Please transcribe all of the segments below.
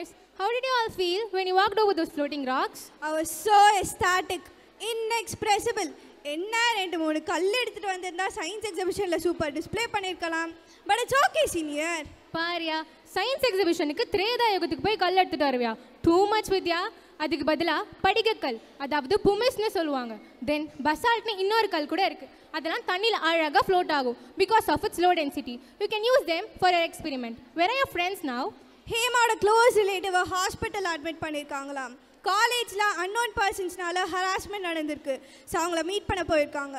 guys, how did you all feel when you walked over those floating rocks? I was so ecstatic, inexpressible. என்ன ரெண்டு மூணு கல் எடுத்துட்டு வந்திருந்தா சயின்ஸ் எக்ஸிபிஷன்ல சூப்பர் டிஸ்ப்ளே பண்ணிருக்கலாம். But it's okay senior. Bharia, science எக்ஸிபிஷனுக்கு Treta யுகத்துக்கு போய் கல் எடுத்துட்டு வருவியா? டூ மச் வித்யா. அதுக்கு பதிலாக படிகக்கல், அதாவது புமிஸ்னு சொல்லுவாங்க. தென் பசால்ட்னு இன்னொரு கல் கூட இருக்கு. அதெல்லாம் தண்ணியில் அழகாக ஃப்ளோட் ஆகும் because of its low density. You can use them for your experiment. Where are your friends now? ஹேமாவோட க்ளோஸ் ரிலேட்டிவ் ஹாஸ்பிட்டல் அட்மிட் பண்ணியிருக்காங்களாம். காலேஜில் அன்னோன் பர்சன்ஸ்னால ஹராஸ்மெண்ட் நடந்திருக்கு. ஸோ அவங்கள மீட் பண்ண போயிருக்காங்க.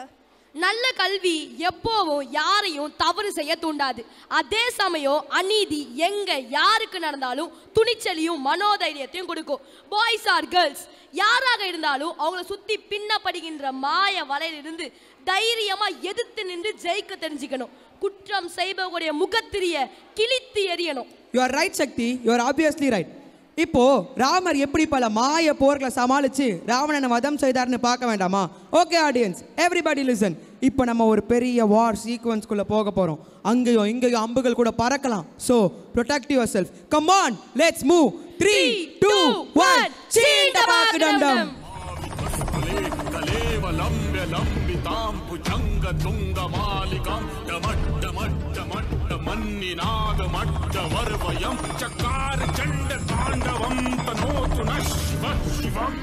நல்ல கல்வி எப்போவும் யாரையும் தவறு செய்ய தூண்டாது. அதே சமயம் அநீதி எங்க யாருக்கு நடந்தாலும் துணிச்சலையும் மனோதைரியத்தையும் கொடுக்கும். பாய்ஸ் ஆர் கேர்ள்ஸ் யாராக இருந்தாலும் அவங்கள சுத்தி பின்னப்படுகின்ற மாய வலையிலிருந்து தைரியமா எதிர்த்து நின்று ஜெயிக்க தெரிஞ்சுக்கணும். குற்றம் செய்பவர்களுடைய முகத்திரிய கிழித்து எறியணும். You are right Sakthi, you are obviously right. இப்போ ராமர் எப்படி பல மாய போர்களை சமாளிச்சு ராவணனை வதம் செய்தார்னு பார்க்க வேண்டாமா? Okay audience, everybody listen. இப்போ நம்ம ஒரு பெரிய வார் சீக்வன்ஸ்குள்ள போக போறோம். அங்கேயும் இங்கேயும் அம்புகள் கூட பறக்கலாம். So protect yourself. Come on, let's move. 3, 2, 1 சீண்டபாக்குடண்டம். मन्निनादमट्टवर्वयं चकार चण्ड ताण्डवं तनोतु न शिव शिवम्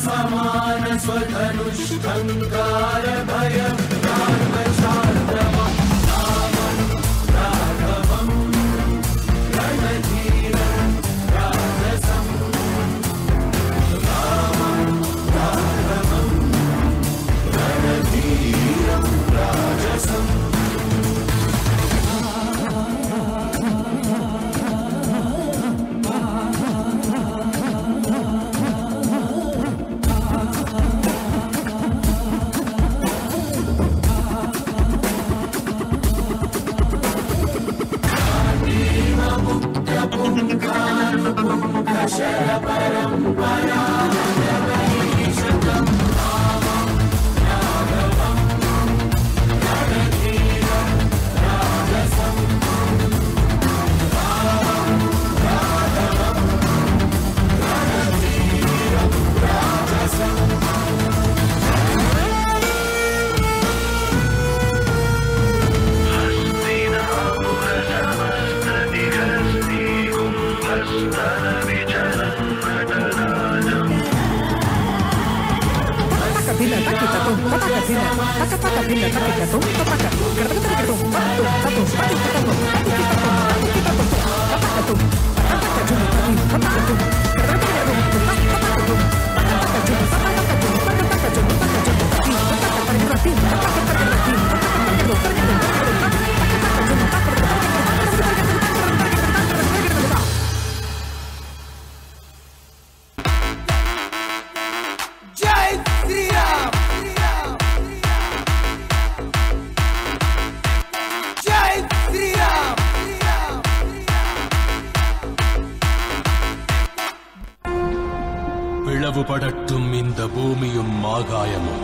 समान स्वधनुष्ठंकार भयं रामशार्दवं रामं राघवं रणधीरं राजसं रामं राघवं रणधीरं राजसं பிளவுபடட்டும் இந்த பூமியும் ஆகாயமும்.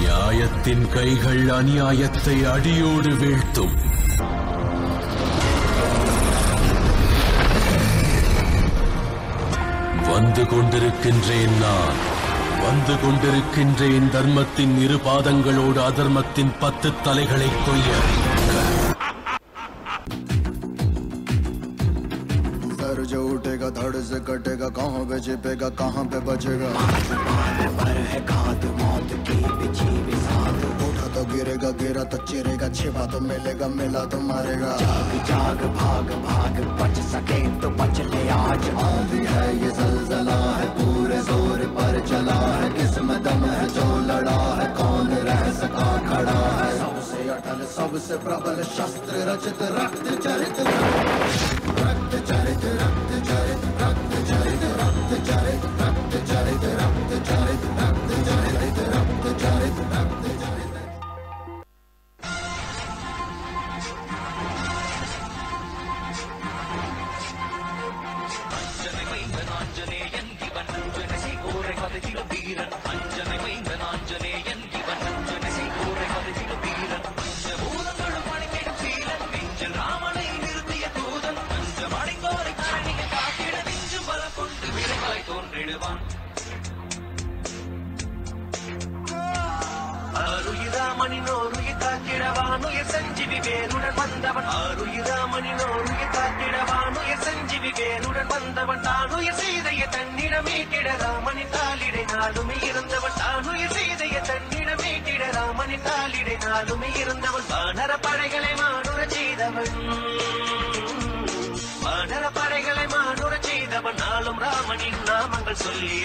நியாயத்தின் கைகள் அநியாயத்தை அடியோடு வீழ்த்தும். வந்து கொண்டிருக்கின்றேன் நான், வந்து கொண்டிருக்கின்றேன் தர்மத்தின் இரு பாதங்களோடு அதர்மத்தின் 10 தலைகளை கொய்ய. जो उठेगा धड़ से कटेगा, कहाँ पे छिपेगा कहाँ पे बचेगा। पर है घात मौत की बिछी भी साथ, उठा तो गिरेगा गिरा तो चिरेगा, छिपा तो मिलेगा मिला तो मारेगा। जाग जाग भाग भाग बच सके तो बच ले आज, आंधी है ये ज़लज़ला है पूरे जोर पर चला है, किस्मत दम है जो लड़ा है कौन रह सका खड़ा है। सबसे अटल सबसे प्रबल शस्त्र रचित रक्त चरित, रक्त चरित रक्त चरित रक्त चरित रक्त चरित रक्त चरित रक्त चरित रक्त चरित रक्त चरित रक्त चरित। अंजनेयन जीवन जनसी गोरे कदजिल वीरन, अंजनेयन अंजनेयन जीवन जनसी गोरे कदजिल वीरन, पंचभूतगळ पणिकिडुम शीलन नेंजिल रामனை நிறுத்திய தூதன், பஞ்சமடைந்தோரை கண்ணிய காத்திட நெஞ்சு பல கொண்டு விரைவாய் தோன்றிடுவான். ஆருயிராமனினோருய காத்திடவானுய சஞ்சீவி வேருடன் வந்தவன், ஆருயிராமனினோருய காத்திடவானுய சஞ்சீவி வேருடன் வந்தவன், தானுய சீதைய தன்னிடம் மீட்டிட ராமனின் தாளிடை நாளுமே இருந்தவன், தானுய சீதைய தன்னிடம் மீட்டிட ராமனின் தாளிடை நாளுமே இருந்தவன், வானர படைகளை மானுர செய்தவன், வானர படைகளை மானுர செய்தவன், நாளும் ராமனின் நாமங்கள் சொல்லிய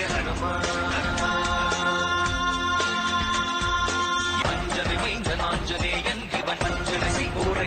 ஆஞ்சனேயன் இவன் பஞ்சனசி கூரை